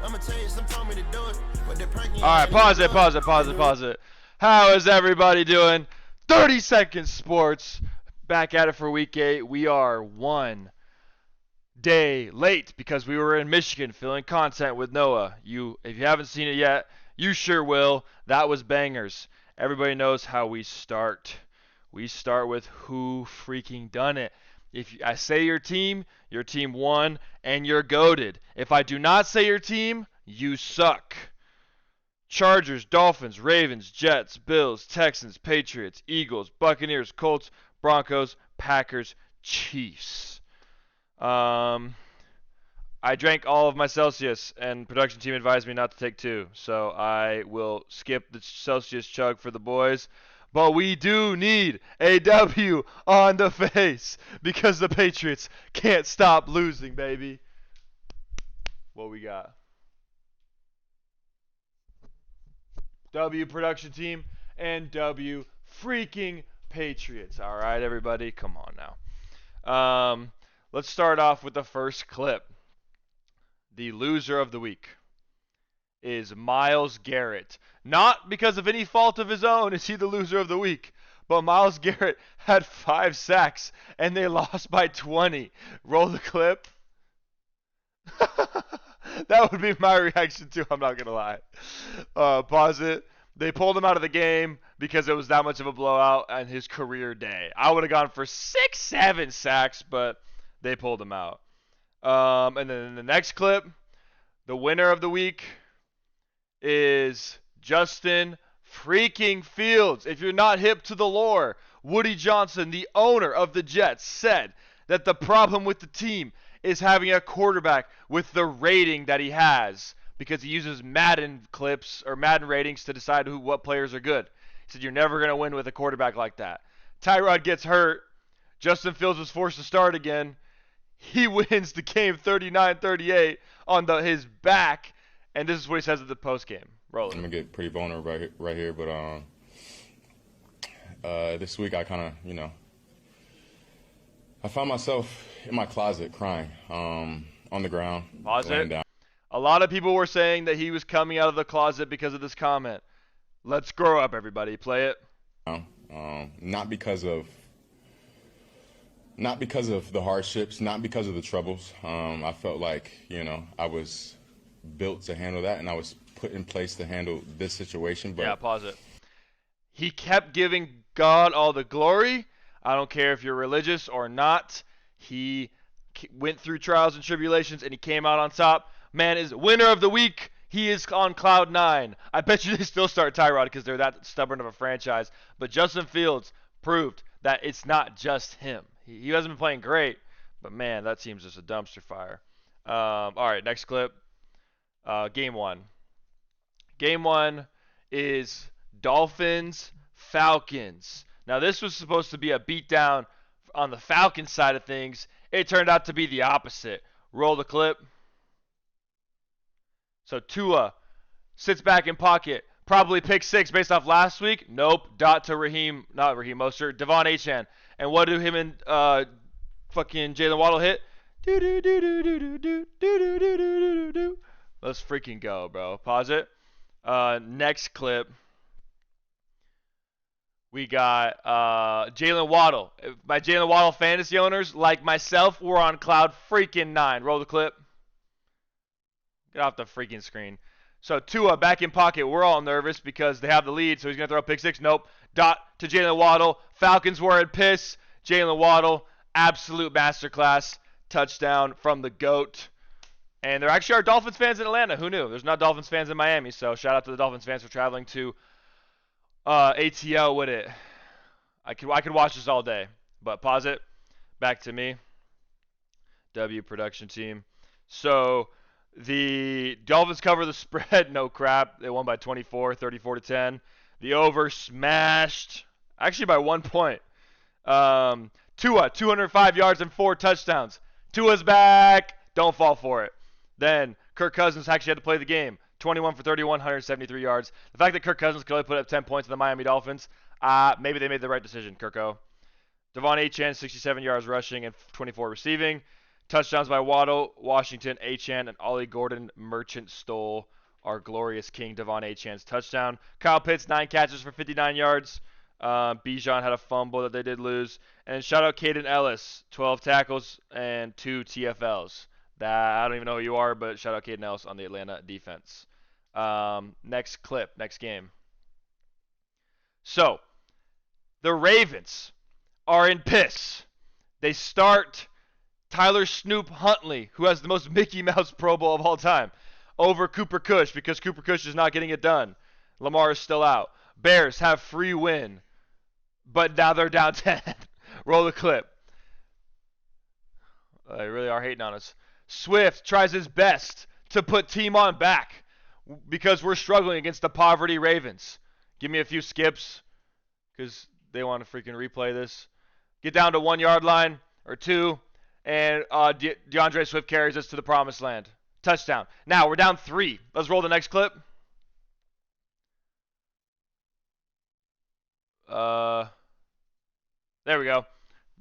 I'ma tell you, some told me to do it, but they're pranking. All right, pause it. How is everybody doing? 30 Seconds Sports, back at it for week 8. We are 1 day late because we were in Michigan filling content with Noah. If you haven't seen it yet, you sure will. That was bangers. Everybody knows how we start. We start with who freaking done it. If I say your team won, and you're goated. If I do not say your team, you suck. Chargers, Dolphins, Ravens, Jets, Bills, Texans, Patriots, Eagles, Buccaneers, Colts, Broncos, Packers, Chiefs. I drank all of my Celsius, and production team advised me not to take 2, so I will skip the Celsius chug for the boys. But we do need a W on the face because the Patriots can't stop losing, baby. What we got? W production team and W freaking Patriots. All right, everybody, come on now. Let's start off with the first clip. The loser of the week is Myles Garrett. Not because of any fault of his own is he the loser of the week, but Myles Garrett had 5 sacks and they lost by 20. Roll the clip. That would be my reaction too, I'm not going to lie. Pause it. They pulled him out of the game because it was that much of a blowout on his career day. I would have gone for 6, 7 sacks, but they pulled him out. And then in the next clip, the winner of the week is Justin freaking Fields. If you're not hip to the lore, Woody Johnson, the owner of the Jets, said that the problem with the team is having a quarterback with the rating that he has because he uses Madden clips or Madden ratings to decide what players are good. He said you're never going to win with a quarterback like that. Tyrod gets hurt. Justin Fields was forced to start again. He wins the game 39-38 on his back, and this is what he says at the post game. Roll it. I'm gonna get pretty vulnerable right here, but this week I kind of, I found myself in my closet crying, on the ground. Pause it. Down. A lot of people were saying that he was coming out of the closet because of this comment. Let's grow up, everybody. Play it. Not because of the hardships, not because of the troubles. I felt like, I was built to handle that, and I was put in place to handle this situation. But yeah, pause it. He kept giving God all the glory. I don't care if you're religious or not. He went through trials and tribulations, and he came out on top. Man is winner of the week. He is on cloud 9. I bet you they still start Tyrod because they're that stubborn of a franchise. But Justin Fields proved that it's not just him. He hasn't been playing great, but man, that team's just a dumpster fire. All right, next clip. Game 1. Game 1 is Dolphins-Falcons. Now, this was supposed to be a beatdown on the Falcons side of things. It turned out to be the opposite. Roll the clip. So Tua sits back in pocket. Probably pick 6 based off last week. Nope. Dot to Raheem Mostert. Devon Achane. And what do him and fucking Jalen Waddle hit? Let's freaking go, bro. Pause it. Next clip. We got Jalen Waddle. My Jalen Waddle fantasy owners, like myself, were on cloud freaking 9. Roll the clip. Get off the freaking screen. So Tua back in pocket. We're all nervous because they have the lead, so he's going to throw a pick 6. Nope. Dot to Jalen Waddle. Falcons were at piss. Jalen Waddle, absolute masterclass. Touchdown from the GOAT. And there actually are Dolphins fans in Atlanta. Who knew? There's not Dolphins fans in Miami, so shout out to the Dolphins fans for traveling to ATL with it. I could watch this all day, but pause it. Back to me. W production team. So the Dolphins cover the spread. No crap. They won by 24, 34-10. The over smashed, actually by 1 point. Tua, 205 yards and 4 touchdowns. Tua's back. Don't fall for it. Then Kirk Cousins actually had to play the game. 21 for 31, 173 yards. The fact that Kirk Cousins could only put up 10 points in the Miami Dolphins, maybe they made the right decision, Kirko. Devon Achane, 67 yards rushing and 24 receiving. Touchdowns by Waddle, Washington, Achane, and Ollie Gordon. Merchant stole our glorious king, Devon Achan's touchdown. Kyle Pitts, 9 catches for 59 yards. Bijan had a fumble that they did lose. And shout out Caden Ellis, 12 tackles and 2 TFLs. That I don't even know who you are, but shout out Caden Ellis on the Atlanta defense. Next clip, next game. So, the Ravens are in piss. They start Tyler Snoop Huntley, who has the most Mickey Mouse Pro Bowl of all time, over Cooper Kush because Cooper Kush is not getting it done. Lamar is still out. Bears have free win, but now they're down 10. Roll the clip. They really are hating on us. Swift tries his best to put team on back because we're struggling against the poverty Ravens. Give me a few skips because they want to freaking replay this. Get down to 1 yard line or 2, and DeAndre Swift carries us to the promised land. Touchdown. Now we're down 3. Let's roll the next clip. There we go.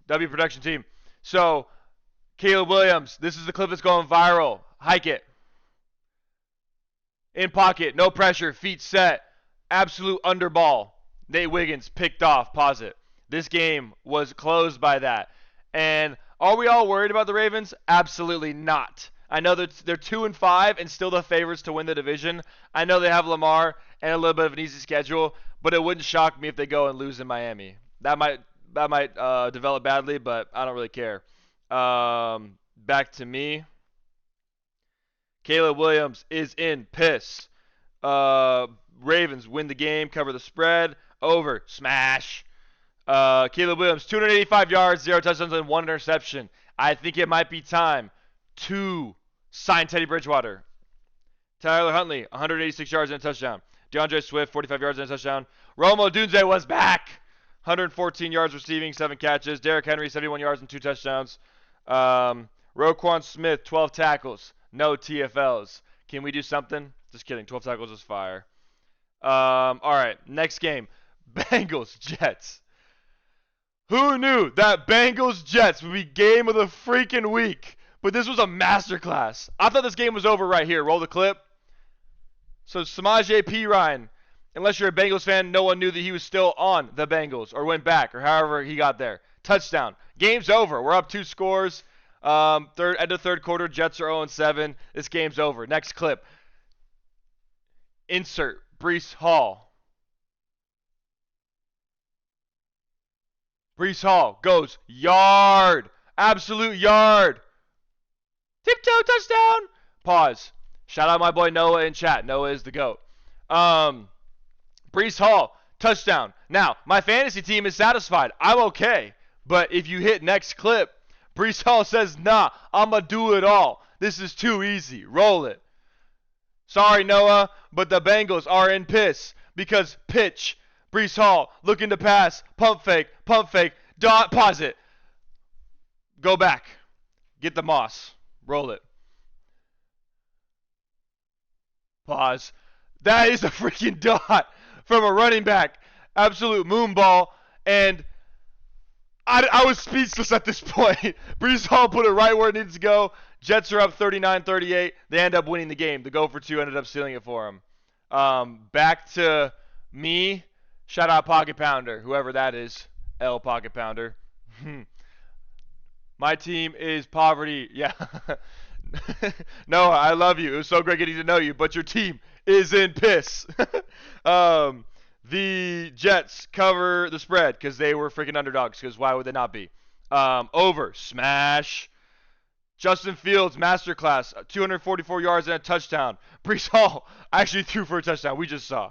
W production team. So, Caleb Williams, this is the clip that's going viral. Hike it. In pocket, no pressure, feet set. Absolute underball. Nate Wiggins picked off. Pause it. This game was closed by that. And are we all worried about the Ravens? Absolutely not. I know that they're 2-5 and still the favorites to win the division. I know they have Lamar and a little bit of an easy schedule, but it wouldn't shock me if they go and lose in Miami. That might develop badly, but I don't really care. Back to me. Caleb Williams is in piss. Ravens win the game, cover the spread. Over. Smash. Caleb Williams, 285 yards, 0 touchdowns, and 1 interception. I think it might be time to sign Teddy Bridgewater. Tyler Huntley, 186 yards and a touchdown. DeAndre Swift, 45 yards and a touchdown. Rome Odunze was back. 114 yards receiving, 7 catches. Derrick Henry, 71 yards and 2 touchdowns. Roquan Smith, 12 tackles, no TFLs. Can we do something? Just kidding. 12 tackles is fire. All right, next game. Bengals, Jets. Who knew that Bengals Jets would be game of the freaking week? But this was a masterclass. I thought this game was over right here. Roll the clip. So Samaje Perine, unless you're a Bengals fan, no one knew that he was still on the Bengals or went back or however he got there. Touchdown. Game's over. We're up 2 scores. End of third quarter, Jets are 0-7. This game's over. Next clip. Insert Breece Hall. Breece Hall goes yard. Absolute yard. Tiptoe touchdown. Pause. Shout out my boy Noah in chat. Noah is the GOAT. Breece Hall, touchdown. Now, my fantasy team is satisfied. I'm okay. But if you hit next clip, Breece Hall says, nah, I'm going to do it all. This is too easy. Roll it. Sorry, Noah, but the Bengals are in piss because pitch. Breece Hall looking to pass. Pump fake. Dot. Pause it. Go back. Get the moss. Roll it. Pause. That is a freaking dot from a running back. Absolute moonball. And I was speechless at this point. Breece Hall put it right where it needs to go. Jets are up 39-38. They end up winning the game. The go for 2 ended up stealing it for them. Back to me. Shout out Pocket Pounder, whoever that is. L Pocket Pounder. My team is poverty. Yeah. Noah, I love you. It was so great getting to know you, but your team is in piss. The Jets cover the spread because they were freaking underdogs, because why would they not be? Over. Smash. Justin Fields, masterclass. 244 yards and a touchdown. Breece Hall actually threw for a touchdown. We just saw.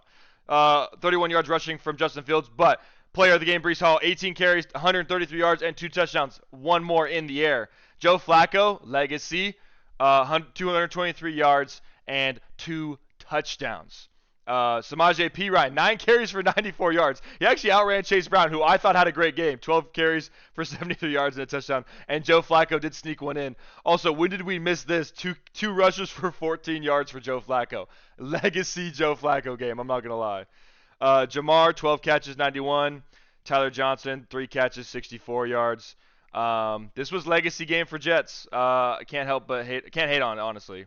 31 yards rushing from Justin Fields, but player of the game, Breece Hall, 18 carries, 133 yards, and 2 touchdowns. 1 more in the air. Joe Flacco, legacy, 223 yards and 2 touchdowns. Samaje Perine, 9 carries for 94 yards. He actually outran Chase Brown, who I thought had a great game. 12 carries for 73 yards and a touchdown. And Joe Flacco did sneak one in. Also, when did we miss this? Two rushes for 14 yards for Joe Flacco. Legacy Joe Flacco game, I'm not going to lie. Jamar, 12 catches, 91. Tyler Johnson, 3 catches, 64 yards. This was legacy game for Jets. I can't hate on it, honestly.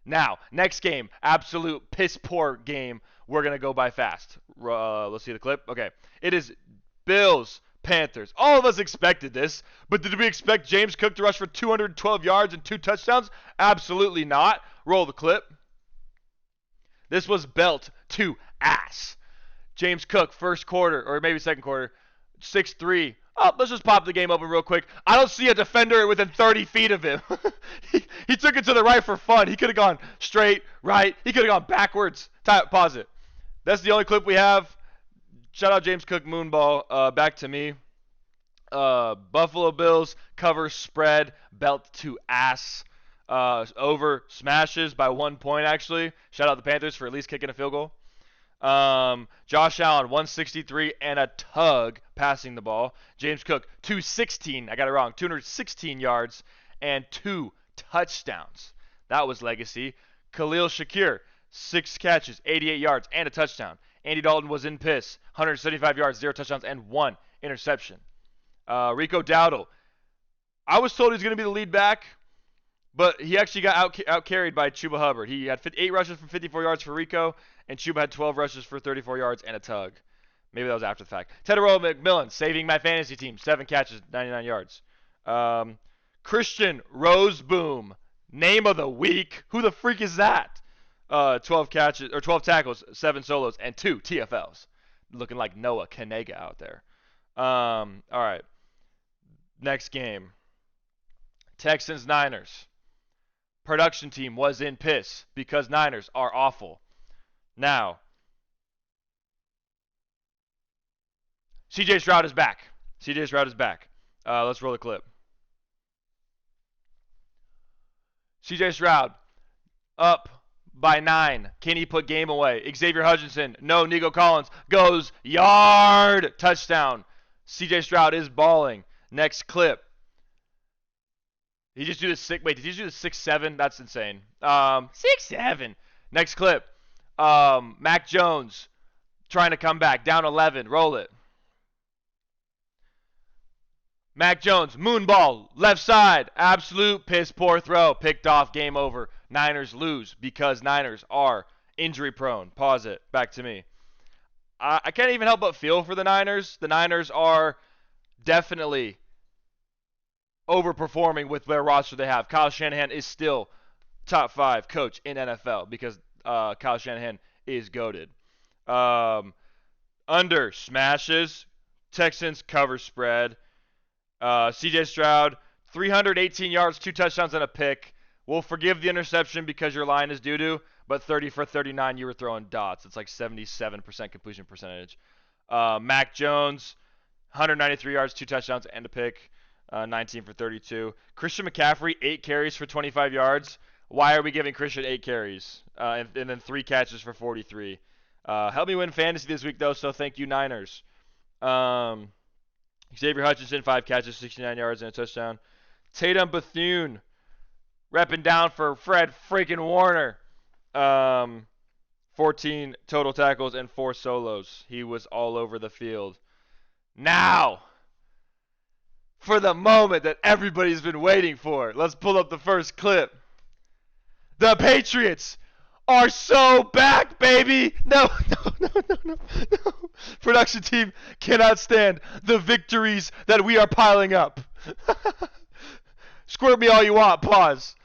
Now, next game, absolute piss poor game. We're going to go by fast. Let's see the clip. Okay. It is Bills, Panthers. All of us expected this, but did we expect James Cook to rush for 212 yards and 2 touchdowns? Absolutely not. Roll the clip. This was belt to ass. James Cook, first quarter, or maybe second quarter, 6'3". Oh, let's just pop the game open real quick. I don't see a defender within 30 feet of him. he took it to the right for fun. He could have gone straight, right. He could have gone backwards. Pause it. That's the only clip we have. Shout out James Cook, moonball. Back to me. Buffalo Bills cover spread, belt to ass. Over smashes by 1 point, actually. Shout out the Panthers for at least kicking a field goal. Josh Allen, 163 and a tug passing the ball. James Cook, 216. I got it wrong. 216 yards and 2 touchdowns. That was legacy. Khalil Shakir, 6 catches, 88 yards and a touchdown. Andy Dalton was in piss. 175 yards, 0 touchdowns, and 1 interception. Rico Dowdle. I was told he was going to be the lead back, but he actually got out-carried by Chuba Hubbard. He had 8 rushes for 54 yards for Rico, and Chuba had 12 rushes for 34 yards and a tug. Maybe that was after the fact. Tedero McMillan, saving my fantasy team. 7 catches, 99 yards. Christian Roseboom, name of the week. Who the freak is that? 12 catches, or 12 tackles, 7 solos, and 2 TFLs. Looking like Noah Kanega out there. All right. Next game. Texans-Niners. Production team was in piss because Niners are awful. Now, CJ Stroud is back. CJ Stroud is back. Let's roll the clip. CJ Stroud up by 9. Can he put game away? Xavier Hutchinson, no. Nico Collins goes yard. Touchdown. CJ Stroud is balling. Next clip. Did he just do the 6? Wait, did he just do the 6-7? That's insane. 6-7. Next clip. Mac Jones trying to come back. Down 11. Roll it. Mac Jones, moonball, left side. Absolute piss poor throw. Picked off. Game over. Niners lose because Niners are injury prone. Pause it. Back to me. I can't even help but feel for the Niners. The Niners are definitely overperforming with their roster they have. Kyle Shanahan is still top 5 coach in NFL because Kyle Shanahan is goated. Under smashes. Texans cover spread. CJ Stroud, 318 yards, 2 touchdowns, and a pick. We'll forgive the interception because your line is doo-doo, but 30 for 39, you were throwing dots. It's like 77% completion percentage. Mac Jones, 193 yards, 2 touchdowns, and a pick. 19 for 32. Christian McCaffrey, 8 carries for 25 yards. Why are we giving Christian 8 carries? And then 3 catches for 43. Help me win fantasy this week, though, so thank you, Niners. Xavier Hutchinson, 5 catches, 69 yards, and a touchdown. Tatum Bethune, repping down for Fred freaking Warner. 14 total tackles and 4 solos. He was all over the field. Now, for the moment that everybody's been waiting for. Let's pull up the first clip. The Patriots are so back, baby. No. Production team cannot stand the victories that we are piling up. Squirt me all you want. Pause.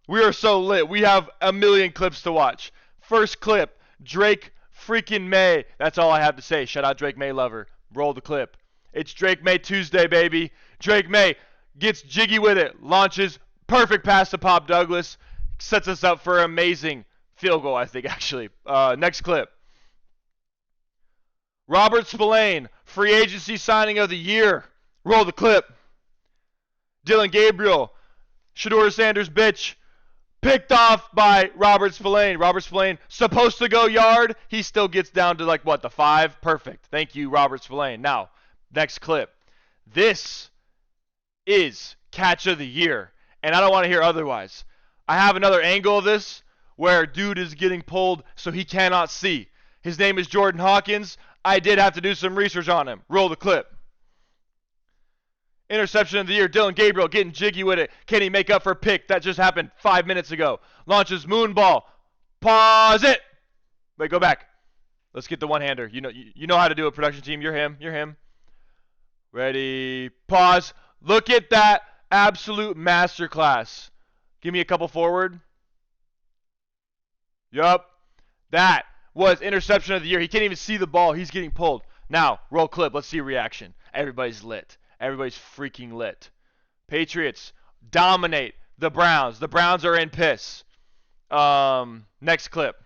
We are so lit. We have a million clips to watch. First clip, Drake freaking May. That's all I have to say. Shout out Drake May lover. Roll the clip. It's Drake May Tuesday, baby. Drake May gets jiggy with it. Launches. Perfect pass to Pop Douglas. Sets us up for an amazing field goal, I think, actually. Next clip. Robert Spillane, free agency signing of the year. Roll the clip. Dylan Gabriel, Shedeur Sanders, bitch. Picked off by Robert Spillane. Robert Spillane, supposed to go yard. He still gets down to, like, what, the 5? Perfect. Thank you, Robert Spillane. Now, next clip. This is catch of the year, and I don't want to hear otherwise. I have another angle of this where dude is getting pulled so he cannot see. His name is Jordan Hawkins. I did have to do some research on him. Roll the clip. Interception of the year, Dylan Gabriel getting jiggy with it. Can he make up for a pick that just happened 5 minutes ago? Launches moon ball. Pause it. Wait, go back. Let's get the one-hander. You know how to do a production team. You're him. Ready, pause. Look at that absolute masterclass. Give me a couple forward. Yup. That was interception of the year. He can't even see the ball. He's getting pulled. Now, roll clip. Let's see reaction. Everybody's lit. Everybody's freaking lit. Patriots dominate the Browns. The Browns are in piss. Next clip.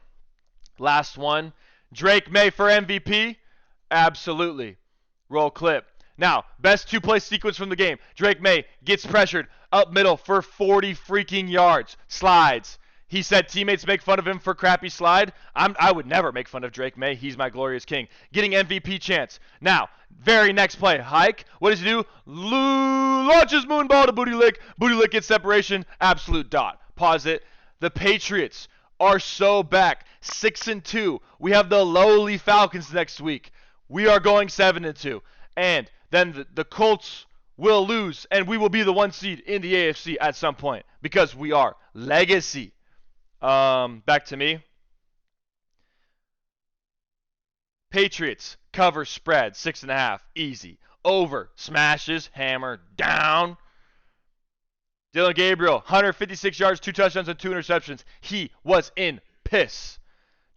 Last one. Drake May for MVP? Absolutely. Roll clip. Now, best two-play sequence from the game. Drake May gets pressured up middle for 40 freaking yards. Slides. He said teammates make fun of him for crappy slide. I would never make fun of Drake May. He's my glorious king. Getting MVP chance. Now, very next play. Hike. What does he do? Launches moonball to Booty Lick. Booty Lick gets separation. Absolute dot. Pause it. The Patriots are so back. 6-2. We have the lowly Falcons next week. We are going 7-2. And then the Colts will lose, and we will be the 1 seed in the AFC at some point because we are legacy. Back to me. Patriots cover spread 6.5 easy. Over smashes hammer down. Dylan Gabriel 156 yards, 2 touchdowns and 2 interceptions. He was in piss.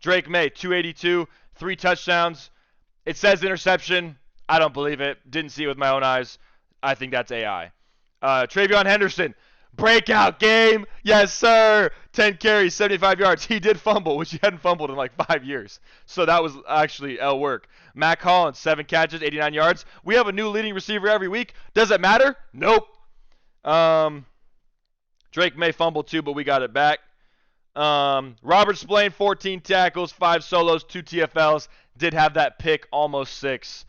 Drake May 282, 3 touchdowns. It says interception. I don't believe it. Didn't see it with my own eyes. I think that's AI. Travion Henderson. Breakout game. Yes, sir. 10 carries, 75 yards. He did fumble, which he hadn't fumbled in like 5 years. So that was actually L work. Mac Hollins, 7 catches, 89 yards. We have a new leading receiver every week. Does it matter? Nope. Drake May fumbled too, but we got it back. Robert Spillane, 14 tackles, 5 solos, 2 TFLs. Did have that pick, almost 6.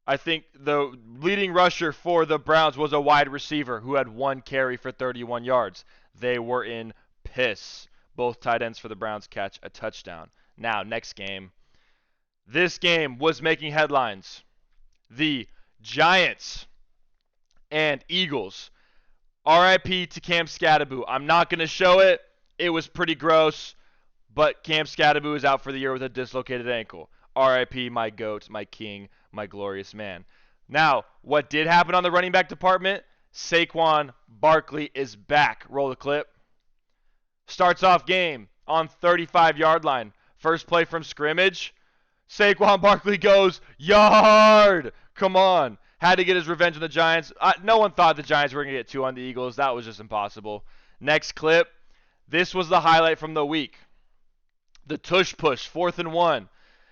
I think the leading rusher for the Browns was a wide receiver who had 1 carry for 31 yards. They were in piss. Both tight ends for the Browns catch a touchdown. Now, next game. This game was making headlines. The Giants and Eagles. RIP to Cam Skattebo. I'm not going to show it. It was pretty gross. But Cam Skattebo is out for the year with a dislocated ankle. RIP, my GOAT, my king, my glorious man. Now, what did happen on the running back department? Saquon Barkley is back. Roll the clip. Starts off game on 35-yard line. First play from scrimmage. Saquon Barkley goes yard. Come on. Had to get his revenge on the Giants. No one thought the Giants were going to get 2 on the Eagles. That was just impossible. Next clip. This was the highlight from the week. The tush push, 4th and 1.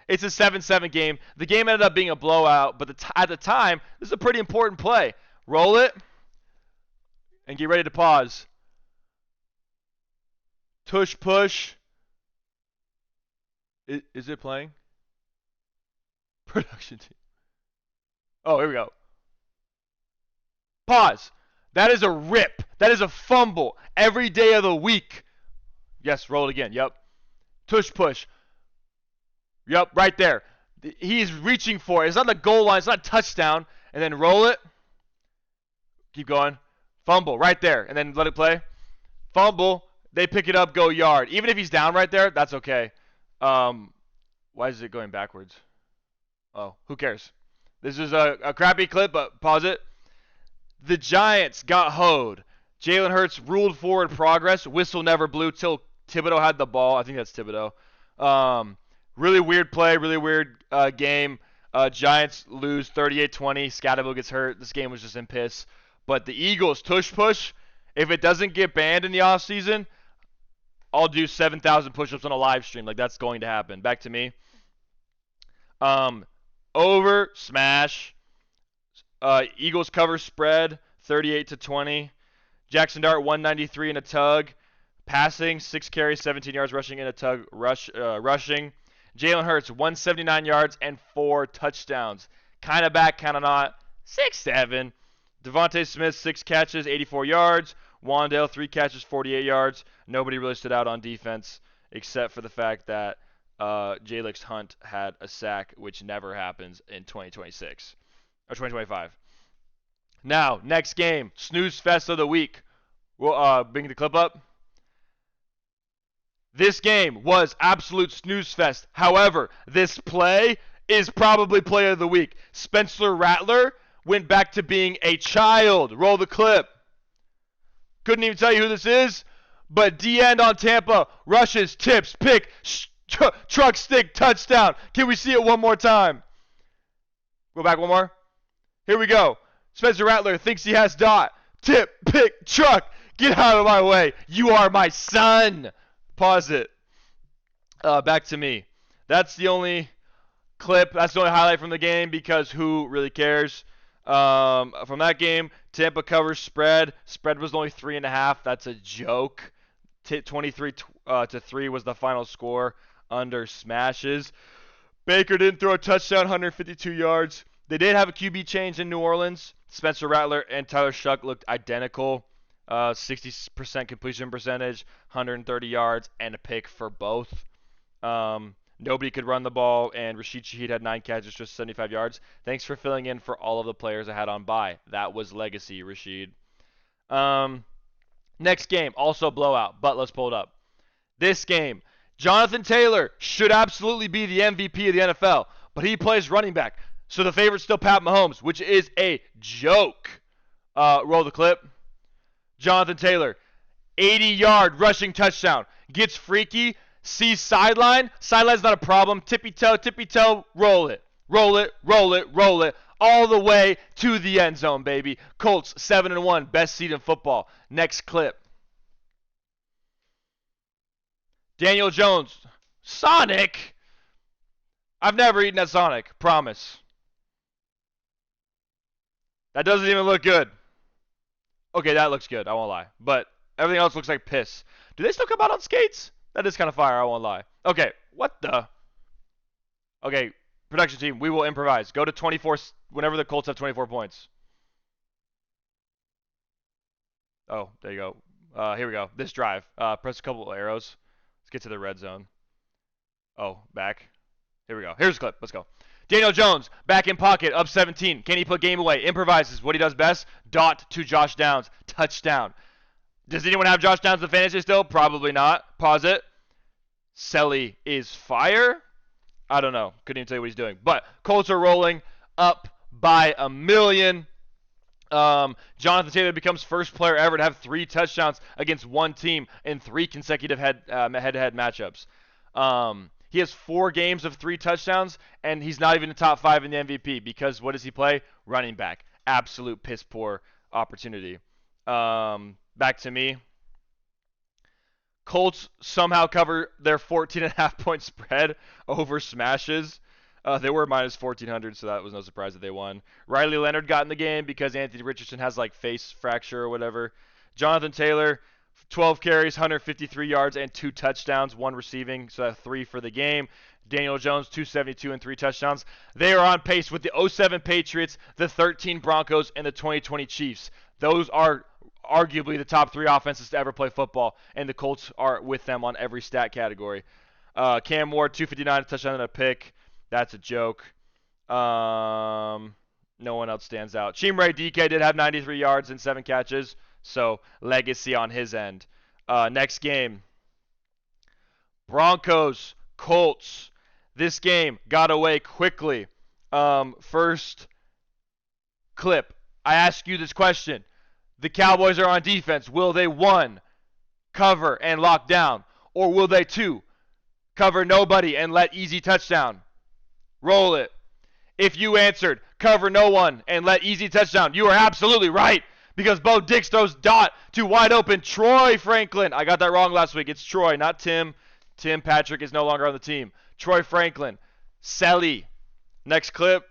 It's a 7-7 game. The game ended up being a blowout, but at the time, this is a pretty important play. Roll it and get ready to pause. Tush push. Is it playing? Production team. Oh, here we go. Pause. That is a rip. That is a fumble every day of the week. Yes, roll it again. Yep. Tush push. Yep, right there. He's reaching for it. It's not the goal line. It's not a touchdown. And then roll it. Keep going. Fumble right there. And then let it play. Fumble. They pick it up, go yard. Even if he's down right there, that's okay. Why is it going backwards? Oh, who cares? This is a crappy clip, but pause it. The Giants got hoed. Jalen Hurts ruled forward progress. Whistle never blew till Thibodeau had the ball. I think that's Thibodeau. Really weird play, really weird game. Giants lose 38-20. Skattebo gets hurt. This game was just in piss. But the Eagles tush push, if it doesn't get banned in the offseason, I'll do 7,000 push-ups on a live stream. Like, that's going to happen. Back to me. Over, smash. Eagles cover spread, 38-20. Jackson Dart, 193 in a tug. Passing, 6 carries, 17 yards. Rushing in a tug. Rushing. Jalen Hurts, 179 yards and 4 touchdowns. Kind of back, kind of not. 6-7. Devontae Smith, 6 catches, 84 yards. Wandale, 3 catches, 48 yards. Nobody really stood out on defense except for the fact that Jalix Hunt had a sack, which never happens in 2026. or 2025. Now, next game, snooze fest of the week. We'll bring the clip up. This game was absolute snooze fest. However, this play is probably play of the week. Spencer Rattler went back to being a child. Roll the clip. Couldn't even tell you who this is, but D-end on Tampa rushes, tips, pick, truck stick, touchdown. Can we see it one more time? Go back one more. Here we go. Spencer Rattler thinks he has dot. Tip, pick, truck. Get out of my way. You are my son. Pause it. Back to me. That's the only clip. That's the only highlight from the game because who really cares? From that game, Tampa covers spread. Spread was only 3.5. That's a joke. 23-3 was the final score under smashes. Baker didn't throw a touchdown, 152 yards. They did have a QB change in New Orleans. Spencer Rattler and Tyler Shuck looked identical. 60% completion percentage, 130 yards, and a pick for both. Nobody could run the ball, and Rashid Shaheed had 9 catches, just 75 yards. Thanks for filling in for all of the players I had on bye. That was legacy, Rashid. Next game, also blowout, but let's pull it up. This game, Jonathan Taylor should absolutely be the MVP of the NFL, but he plays running back. So the favorite's still Pat Mahomes, which is a joke. Roll the clip. Jonathan Taylor, 80-yard rushing touchdown. Gets freaky, sees sideline. Sideline's not a problem. Tippy-toe, roll it. Roll it, roll it, roll it. All the way to the end zone, baby. Colts, 7-1, best seed in football. Next clip. Daniel Jones, Sonic. I've never eaten at Sonic, promise. That doesn't even look good. Okay, that looks good, I won't lie. But everything else looks like piss. Do they still come out on skates? That is kind of fire, I won't lie. Okay, what the? Okay, production team, we will improvise. Go to 24 whenever the Colts have 24 points. Oh, there you go. Here we go. This drive. Press a couple of arrows. Let's get to the red zone. Oh, back. Here we go. Here's the clip. Let's go. Daniel Jones, back in pocket, up 17. Can he put game away? Improvises. What he does best. Dot to Josh Downs. Touchdown. Does anyone have Josh Downs in fantasy still? Probably not. Pause it. Selly is fire. I don't know. Couldn't even tell you what he's doing. But Colts are rolling up by a million. Jonathan Taylor becomes first player ever to have 3 touchdowns against one team in 3 consecutive head-to-head matchups. He has 4 games of 3 touchdowns, and he's not even in the top 5 in the MVP because what does he play? Running back. Absolute piss-poor opportunity. Back to me. Colts somehow cover their 14.5 point spread over smashes. They were minus 1,400, so that was no surprise that they won. Riley Leonard got in the game because Anthony Richardson has like face fracture or whatever. Jonathan Taylor, 12 carries, 153 yards, and 2 touchdowns, 1 receiving, so 3 for the game. Daniel Jones, 272 and 3 touchdowns. They are on pace with the 07 Patriots, the 13 Broncos, and the 2020 Chiefs. Those are arguably the top 3 offenses to ever play football, and the Colts are with them on every stat category. Cam Ward, 259, a touchdown and a pick. That's a joke. No one else stands out. Chimere DK did have 93 yards and 7 catches, so legacy on his end. Next game. Broncos, Colts. This game got away quickly. First clip. I ask you this question. The Cowboys are on defense. Will they, 1, cover and lock down? Or will they, 2, cover nobody and let easy touchdown? Roll it. If you answered, cover no one and let easy touchdown, you are absolutely right. Because Bo Dix throws dot to wide open Troy Franklin. I got that wrong last week. It's Troy, not Tim. Tim Patrick is no longer on the team. Troy Franklin. Selly. Next clip.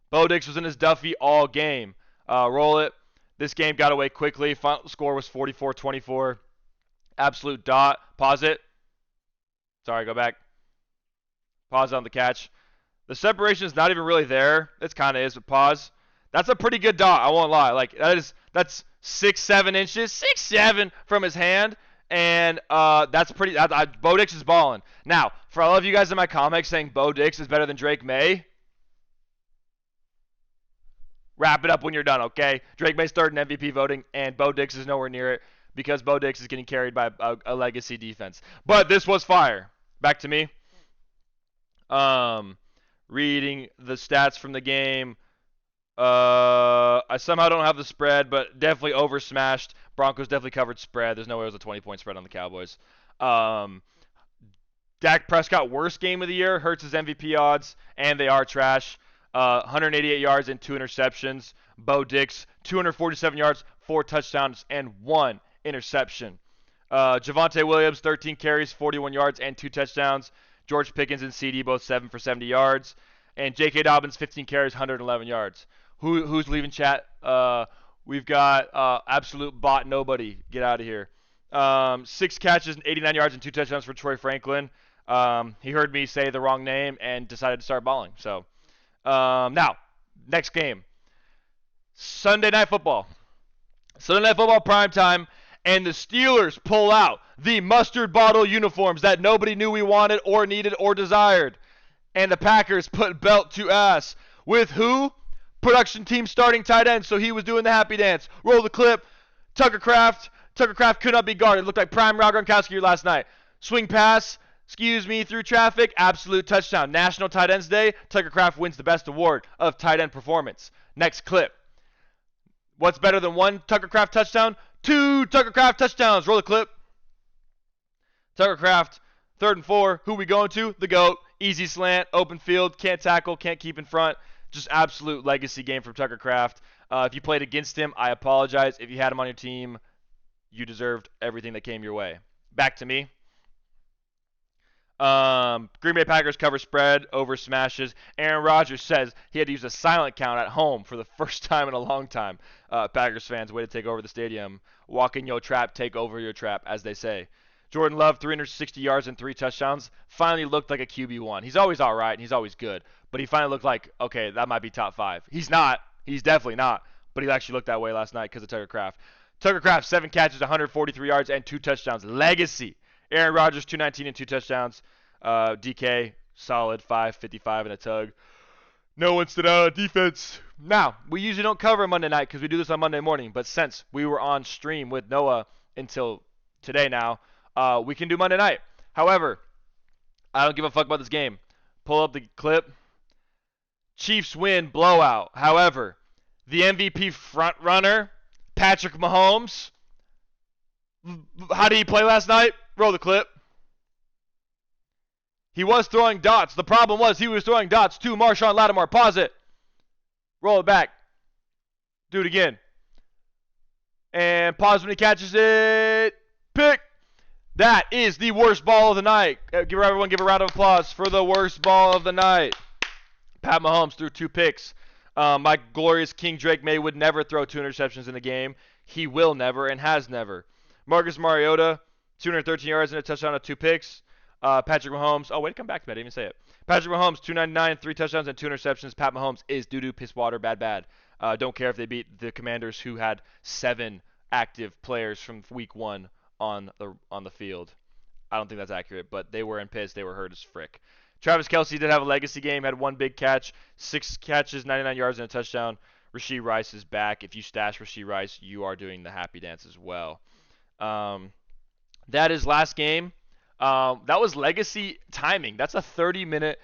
Bo Dix was in his Duffy all game. Roll it. This game got away quickly. Final score was 44-24. Absolute dot. Pause it. Sorry, go back. Pause on the catch. The separation is not even really there. It kind of is, but pause. That's a pretty good dot, I won't lie. Like that's 6-7 inches, 6-7 from his hand, and that's pretty. Bo Dix is balling. Now, for all of you guys in my comics saying Bo Dix is better than Drake May, Wrap it up when you're done, okay? Drake May's third in MVP voting, and Bo Dix is nowhere near it because Bo Dix is getting carried by a legacy defense. But this was fire. Back to me. Reading the stats from the game. I somehow don't have the spread, but definitely over smashed. Broncos definitely covered spread. There's no way it was a 20-point spread on the Cowboys. Dak Prescott, worst game of the year, hurts his MVP odds, and they are trash. 188 yards and 2 interceptions. Bo Dix, 247 yards, 4 touchdowns, and 1 interception. Javonte Williams, 13 carries, 41 yards, and 2 touchdowns. George Pickens and CD, both 7 for 70 yards. And J.K. Dobbins, 15 carries, 111 yards. Who's leaving chat? We've got absolute bot nobody. Get out of here. 6 catches, 89 yards, and 2 touchdowns for Troy Franklin. He heard me say the wrong name and decided to start balling. So, now, next game. Sunday Night Football. Sunday Night Football primetime, and the Steelers pull out the mustard bottle uniforms that nobody knew we wanted or needed or desired. And the Packers put belt to ass. With who? Production team starting tight end, so he was doing the happy dance. Roll the clip. Tucker Kraft. Tucker Kraft could not be guarded. Looked like prime Rob Gronkowski last night. Swing pass. Through traffic. Absolute touchdown. National Tight Ends Day. Tucker Kraft wins the best award of tight end performance. Next clip. What's better than 1 Tucker Kraft touchdown? 2 Tucker Kraft touchdowns. Roll the clip. Tucker Kraft, 3rd and 4. Who we going to? The GOAT. Easy slant, open field, can't tackle, can't keep in front. Just absolute legacy game from Tucker Kraft. If you played against him, I apologize. If you had him on your team, you deserved everything that came your way. Back to me. Green Bay Packers cover spread, over smashes. Aaron Rodgers says he had to use a silent count at home for the first time in a long time. Packers fans, way to take over the stadium. Walk in your trap, take over your trap, as they say. Jordan Love, 360 yards and 3 touchdowns. Finally looked like a QB1. He's always all right, and he's always good. But he finally looked like, okay, that might be top 5. He's not. He's definitely not. But he actually looked that way last night because of Tucker Kraft. Tucker Kraft, 7 catches, 143 yards, and 2 touchdowns. Legacy. Aaron Rodgers, 219 and 2 touchdowns. DK, solid 555 and a tug. No one stood out on defense. Now, we usually don't cover Monday night because we do this on Monday morning. But since we were on stream with Noah until today now, we can do Monday night. However, I don't give a fuck about this game. Pull up the clip. Chiefs win, blowout. However, the MVP frontrunner, Patrick Mahomes, how did he play last night? Roll the clip. He was throwing dots. The problem was he was throwing dots to Marshawn Lattimore. Pause it. Roll it back. Do it again. And pause when he catches it. Pick. That is the worst ball of the night. Everyone give a round of applause for the worst ball of the night. Pat Mahomes threw 2 picks. My glorious King Drake May would never throw 2 interceptions in a game. He will never and has never. Marcus Mariota, 213 yards and a touchdown and 2 picks. Patrick Mahomes. Oh, wait, come back to me. I didn't even say it. Patrick Mahomes, 299, 3 touchdowns and 2 interceptions. Pat Mahomes is doo-doo, piss water, bad. Don't care if they beat the Commanders, who had 7 active players from week 1 on the field. I don't think that's accurate, but they were in piss. They were hurt as frick. Travis Kelce did have a legacy game, had 1 big catch, 6 catches, 99 yards, and a touchdown. Rashee Rice is back. If you stash Rashee Rice, you are doing the happy dance as well. That is last game. That was legacy timing. That's a 30-minute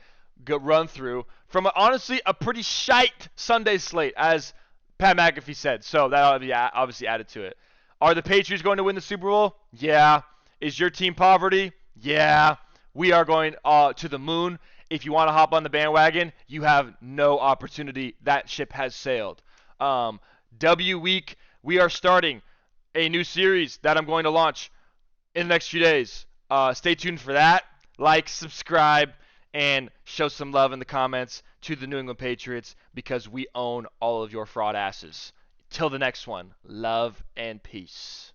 run through from honestly a pretty shite Sunday slate, as Pat McAfee said. So that ought to be obviously added to it. Are the Patriots going to win the Super Bowl? Yeah. Is your team poverty? Yeah. We are going to the moon. If you want to hop on the bandwagon, you have no opportunity. That ship has sailed. W Week, we are starting a new series that I'm going to launch in the next few days. Stay tuned for that. Like, subscribe, and show some love in the comments to the New England Patriots because we own all of your fraud asses. Till the next one, love and peace.